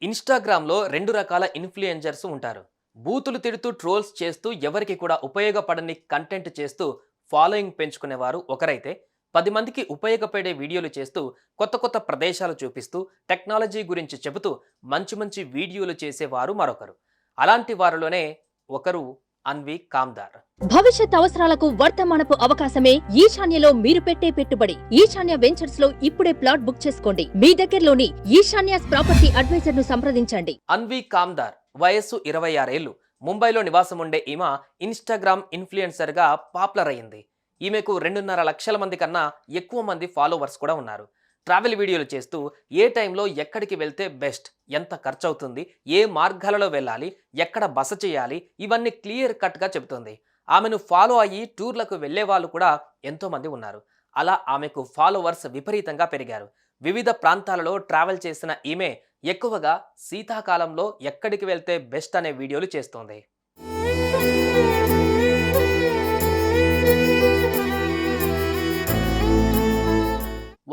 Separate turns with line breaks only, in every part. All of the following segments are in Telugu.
ఇన్‌స్టాగ్రామ్‌లో 2 రకాల ఇన్‌ఫ్లుయెన్సర్స్ ఉంటారు. బూతులు తిడుతూ ట్రోల్స్ చేస్తూ ఎవరికీ కూడా ఉపయోగపడని కంటెంట్ చేస్తూ ఫాలోయింగ్ పెంచుకునేవారు ఒకరైతే, 10 మందికి ఉపయోగపడే వీడియోలు చేస్తూ కొత్త కొత్త ప్రదేశాలు చూపిస్తూ టెక్నాలజీ గురించి చెబుతూ మంచి మంచి వీడియోలు చేసేవారు మరొకరు. అలాంటి వారిలోనే ఒకరు అన్వి కామ్దార్.
భవిష్యత్ అవసరాలకు వర్తమానపు అవకాశమే ఈశాన్యలో మీరు పెట్టే పెట్టుబడి. ఈశాన్య వెంచర్స్ లో ఇప్పుడే ప్లాట్ బుక్ చేసుకోండి. మీ దగ్గరలోని ఈశాన్యాస్ ప్రాపర్టీ అడ్వైజర్ ను సంప్రదించండి.
అన్వి కామ్దార్ వయస్సు 26 ఏళ్లు. ముంబైలో నివాసం ఉండే ఈమె ఇన్‌స్టాగ్రామ్ ఇన్‌ఫ్లుయెన్సర్ గా పాపులర్ అయ్యింది. ఈమెకు 2.5 లక్షల మంది కన్నా ఎక్కువ మంది ఫాలోవర్స్ కూడా ఉన్నారు. ట్రావెల్ వీడియోలు చేస్తూ ఏ టైంలో ఎక్కడికి వెళ్తే బెస్ట్, ఎంత ఖర్చు అవుతుంది, ఏ మార్గాలలో వెళ్ళాలి, ఎక్కడ బస చేయాలి, ఇవన్నీ క్లియర్ కట్గా చెబుతుంది. ఆమెను ఫాలో అయ్యి టూర్లకు వెళ్లే వాళ్ళు కూడా ఎంతో మంది ఉన్నారు. అలా ఆమెకు ఫాలోవర్స్ విపరీతంగా పెరిగారు. వివిధ ప్రాంతాలలో ట్రావెల్ చేసిన ఈమె ఎక్కువగా శీతాకాలంలో ఎక్కడికి వెళ్తే బెస్ట్ అనే వీడియోలు చేస్తోంది.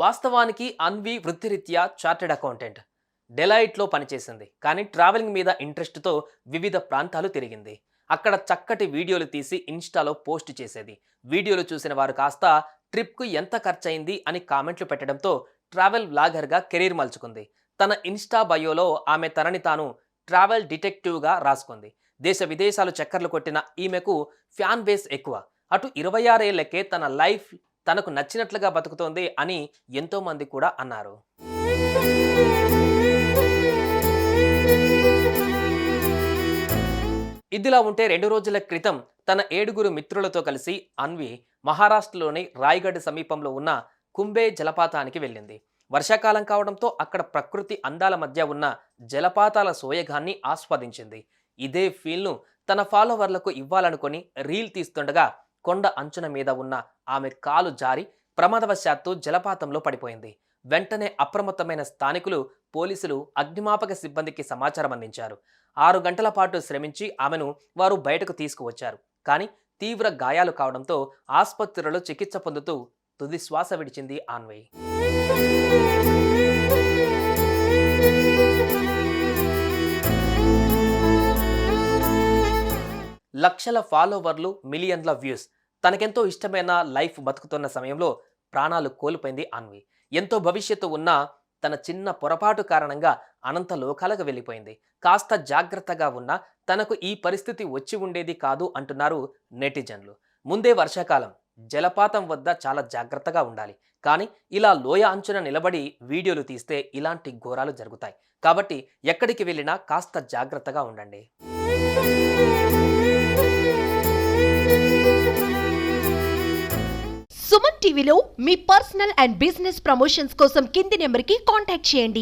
వాస్తవానికి అన్వి వృత్తిరీత్యా చార్టెడ్ అకౌంటెంట్. డెలాయిట్లో పనిచేసింది. కానీ ట్రావెలింగ్ మీద ఇంట్రెస్ట్తో వివిధ ప్రాంతాలు తిరిగింది. అక్కడ చక్కటి వీడియోలు తీసి ఇన్స్టాలో పోస్ట్ చేసేది. వీడియోలు చూసిన వారు కాస్త ట్రిప్కు ఎంత ఖర్చయింది అని కామెంట్లు పెట్టడంతో ట్రావెల్ వ్లాగర్గా కెరీర్ మలుచుకుంది. తన ఇన్స్టా బయోలో ఆమె తనని తాను ట్రావెల్ డిటెక్టివ్గా రాసుకుంది. దేశ విదేశాలు చక్కర్లు కొట్టిన ఈమెకు ఫ్యాన్ బేస్ ఎక్కువ. అటు 26 ఏళ్లకే తన లైఫ్ తనకు నచ్చినట్లుగా బతుకుతోంది అని ఎంతో మంది కూడా అన్నారు. ఇదిలా ఉంటే 2 రోజుల క్రితం తన 7 మిత్రులతో కలిసి అన్వి మహారాష్ట్రలోని రాయ్గఢ్ సమీపంలో ఉన్న కుంబే జలపాతానికి వెళ్ళింది. వర్షాకాలం కావడంతో అక్కడ ప్రకృతి అందాల మధ్య ఉన్న జలపాతాల సోయగాన్ని ఆస్వాదించింది. ఇదే ఫీల్ను తన ఫాలోవర్లకు ఇవ్వాలనుకొని రీల్ తీస్తుండగా కొండ అంచున మీద ఉన్న ఆమె కాలు జారి ప్రమాదవశాత్తు జలపాతంలో పడిపోయింది. వెంటనే అప్రమత్తమైన స్థానికులు, పోలీసులు, అగ్నిమాపక సిబ్బందికి సమాచారం అందించారు. 6 గంటల పాటు శ్రమించి ఆమెను వారు బయటకు తీసుకువచ్చారు. కానీ తీవ్ర గాయాలు కావడంతో ఆసుపత్రిలో చికిత్స పొందుతూ తుది శ్వాస విడిచింది అన్వి. లక్షల ఫాలోవర్లు, మిలియన్ల వ్యూస్. తనకెంతో ఇష్టమైన లైఫ్ బతుకుతున్న సమయంలో ప్రాణాలు కోల్పోయింది అన్వి. ఎంతో భవిష్యత్తు ఉన్న తన చిన్న పొరపాటు కారణంగా అనంత లోకాలకు వెళ్ళిపోయింది. కాస్త జాగ్రత్తగా ఉన్నా తనకు ఈ పరిస్థితి వచ్చి ఉండేది కాదు అంటున్నారు నెటిజన్లు. ముందే వర్షాకాలం, జలపాతం వద్ద చాలా జాగ్రత్తగా ఉండాలి. కానీ ఇలా లోయ అంచున నిలబడి వీడియోలు తీస్తే ఇలాంటి ఘోరాలు జరుగుతాయి. కాబట్టి ఎక్కడికి వెళ్ళినా కాస్త జాగ్రత్తగా ఉండండి.
సుమన్ టీవీలో మీ పర్సనల్ అండ్ బిజినెస్ ప్రమోషన్స్ కోసం కింది నెంబర్కి కాంటాక్ట్ చేయండి.